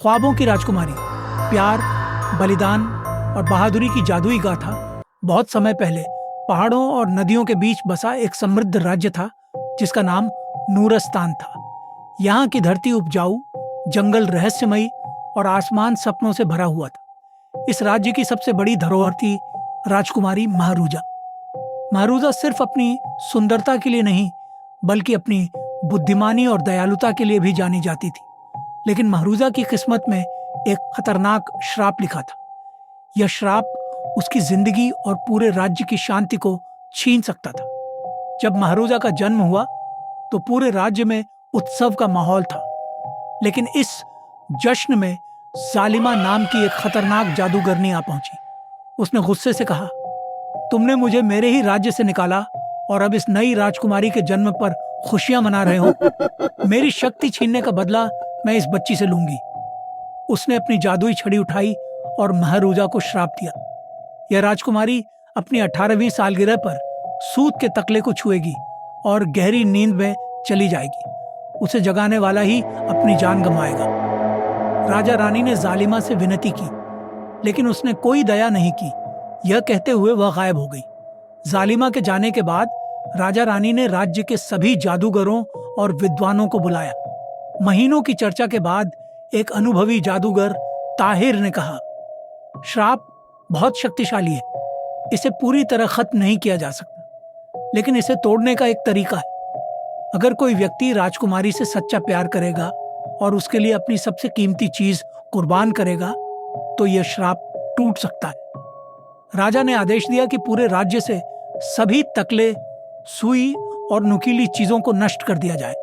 ख्वाबों की राजकुमारी, प्यार, बलिदान और बहादुरी की जादुई गाथा। बहुत समय पहले पहाड़ों और नदियों के बीच बसा एक समृद्ध राज्य था जिसका नाम नूरस्तान था। यहाँ की धरती उपजाऊ, जंगल रहस्यमयी और आसमान सपनों से भरा हुआ था। इस राज्य की सबसे बड़ी धरोहर थी राजकुमारी महारूजा। महारूजा सिर्फ अपनी सुंदरता के लिए नहीं, बल्कि अपनी बुद्धिमानी और दयालुता के लिए भी जानी जाती थी। लेकिन महारूजा की किस्मत में एक खतरनाक श्राप लिखा था। यह श्राप उसकी जिंदगी और पूरे राज्य की शांति को छीन सकता था। जब महारूजा का जन्म हुआ तो पूरे राज्य में उत्सव का माहौल था, लेकिन इस जश्न में जालिमा नाम की एक खतरनाक जादूगरनी आ पहुंची। उसने गुस्से से कहा, तुमने मुझे मेरे ही राज्य से निकाला और अब इस नई राजकुमारी के जन्म पर खुशियां मना रहे हो। मेरी शक्ति छीनने का बदला मैं इस बच्ची से लूंगी। उसने अपनी जादुई छड़ी उठाई और महारूजा को श्राप दिया। यह राजकुमारी अपनी 18वीं सालगिरह पर सूत के तकले को छुएगी और गहरी नींद में चली जाएगी। उसे जगाने वाला ही अपनी जान गंवाएगा। राजा रानी ने जालिमा से विनती की, लेकिन उसने कोई दया नहीं की। यह कहते हुए वह गायब हो गई। जालिमा के जाने के बाद राजा रानी ने राज्य के सभी जादूगरों और विद्वानों को बुलाया। महीनों की चर्चा के बाद एक अनुभवी जादूगर ताहिर ने कहा, श्राप बहुत शक्तिशाली है, इसे पूरी तरह खत्म नहीं किया जा सकता, लेकिन इसे तोड़ने का एक तरीका है। अगर कोई व्यक्ति राजकुमारी से सच्चा प्यार करेगा और उसके लिए अपनी सबसे कीमती चीज कुर्बान करेगा तो यह श्राप टूट सकता है। राजा ने आदेश दिया कि पूरे राज्य से सभी तकले, सुई और नुकीली चीजों को नष्ट कर दिया जाए।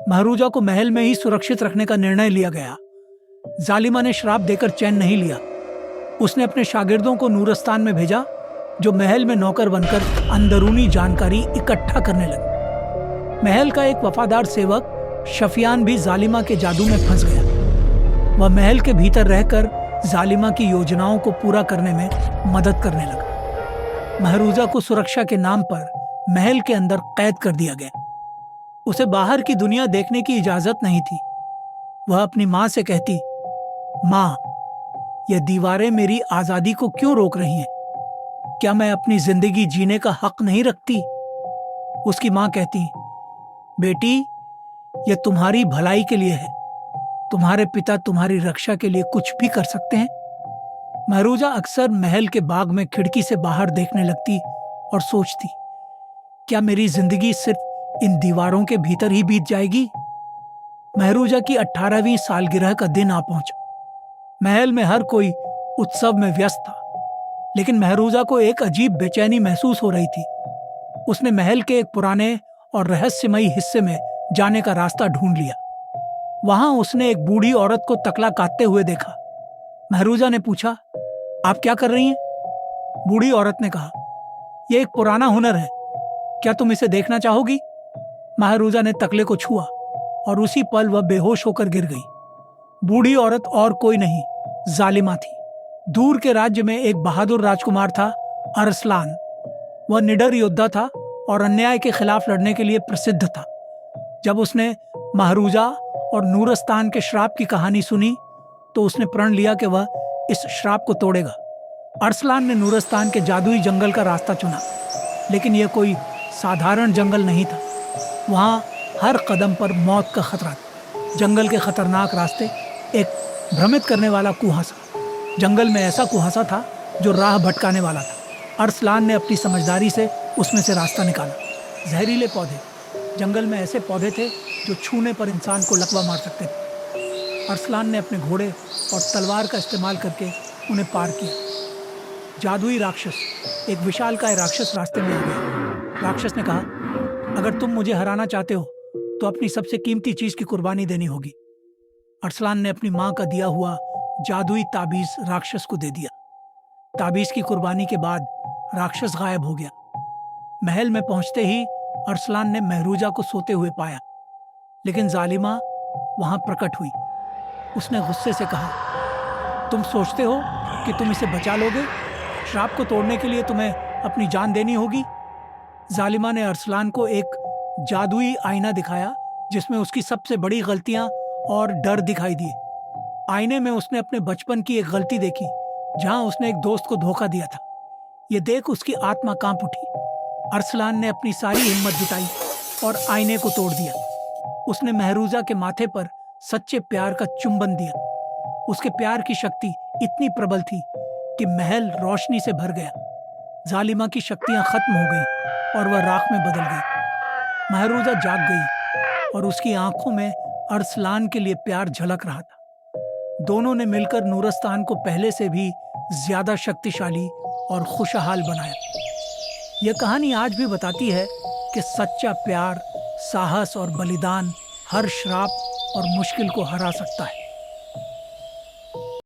महारूजा को महल में ही सुरक्षित रखने का निर्णय लिया गया। जालिमा ने श्राप देकर चैन नहीं लिया। उसने अपने शागिर्दों को नूरस्तान में भेजा, जो महल में नौकर बनकर अंदरूनी जानकारी इकट्ठा करने लगे। महल का एक वफादार सेवक शफियान भी जालिमा के जादू में फंस गया। वह महल के भीतर रहकर जालिमा की योजनाओं को पूरा करने में मदद करने लगा। महारूजा को सुरक्षा के नाम पर महल के अंदर कैद कर दिया गया। उसे बाहर की दुनिया देखने की इजाजत नहीं थी। वह अपनी माँ से कहती, माँ, यह दीवारें मेरी आजादी को क्यों रोक रही हैं? क्या मैं अपनी जिंदगी जीने का हक नहीं रखती? उसकी माँ कहती, बेटी, यह तुम्हारी भलाई के लिए है। तुम्हारे पिता तुम्हारी रक्षा के लिए कुछ भी कर सकते हैं। महरूजा अक्सर महल के बाग में खिड़की से बाहर देखने लगती और सोचती, क्या मेरी जिंदगी सिर्फ इन दीवारों के भीतर ही बीत जाएगी? महरूजा की 18वीं सालगिरह का दिन आ पहुंचा। महल में हर कोई उत्सव में व्यस्त था, लेकिन महरूजा को एक अजीब बेचैनी महसूस हो रही थी। उसने महल के एक पुराने और रहस्यमयी हिस्से में जाने का रास्ता ढूंढ लिया। वहां उसने एक बूढ़ी औरत को तकला काटते हुए देखा। महरूजा ने पूछा, आप क्या कर रही हैं? बूढ़ी औरत ने कहा, यह एक पुराना हुनर है, क्या तुम इसे देखना चाहोगी? महरूजा ने तकले को छुआ और उसी पल वह बेहोश होकर गिर गई। बूढ़ी औरत और कोई नहीं, जालिमा थी। दूर के राज्य में एक बहादुर राजकुमार था, अरसलान। वह निडर योद्धा था और अन्याय के खिलाफ लड़ने के लिए प्रसिद्ध था। जब उसने महरूजा और नूरस्तान के श्राप की कहानी सुनी तो उसने प्रण लिया कि वह इस श्राप को तोड़ेगा। अरसलान ने नूरस्तान के जादुई जंगल का रास्ता चुना, लेकिन यह कोई साधारण जंगल नहीं था। वहाँ हर कदम पर मौत का खतरा था। जंगल के खतरनाक रास्ते, एक भ्रमित करने वाला कुहासा। जंगल में ऐसा कुहासा था जो राह भटकाने वाला था। अरसलान ने अपनी समझदारी से उसमें से रास्ता निकाला। जहरीले पौधे, जंगल में ऐसे पौधे थे जो छूने पर इंसान को लकवा मार सकते थे। अरसलान ने अपने घोड़े और तलवार का इस्तेमाल करके उन्हें पार किया। जादुई राक्षस, एक विशालकाय राक्षस रास्ते में आ गया। राक्षस ने कहा, अगर तुम मुझे हराना चाहते हो तो अपनी सबसे कीमती चीज की कुर्बानी देनी होगी। अरसलान ने अपनी मां का दिया हुआ जादुई ताबीज राक्षस को दे दिया। ताबीज की कुर्बानी के बाद राक्षस गायब हो गया। महल में पहुंचते ही अरसलान ने महरूजा को सोते हुए पाया, लेकिन जालिमा वहां प्रकट हुई। उसने गुस्से से कहा, तुम सोचते हो कि तुम इसे बचा लोगे? श्राप को तोड़ने के लिए तुम्हें अपनी जान देनी होगी। जालिमा ने अरसलान को एक जादुई आईना दिखाया जिसमें उसकी सबसे बड़ी गलतियां और डर दिखाई दिए। आईने में उसने अपने बचपन की एक गलती देखी, जहां उसने एक दोस्त को धोखा दिया था। ये देख उसकी आत्मा कांप उठी। अरसलान ने अपनी सारी हिम्मत जुटाई और आईने को तोड़ दिया। उसने महरूजा के माथे पर सच्चे प्यार का चुंबन दिया। उसके प्यार की शक्ति इतनी प्रबल थी कि महल रोशनी से भर गया। जालिमा की शक्तियां खत्म हो गईं और वह राख में बदल गई। महरूजा जाग गई और उसकी आंखों में अरसलान के लिए प्यार झलक रहा था। दोनों ने मिलकर नूरस्तान को पहले से भी ज्यादा शक्तिशाली और खुशहाल बनाया। यह कहानी आज भी बताती है कि सच्चा प्यार, साहस और बलिदान हर श्राप और मुश्किल को हरा सकता है।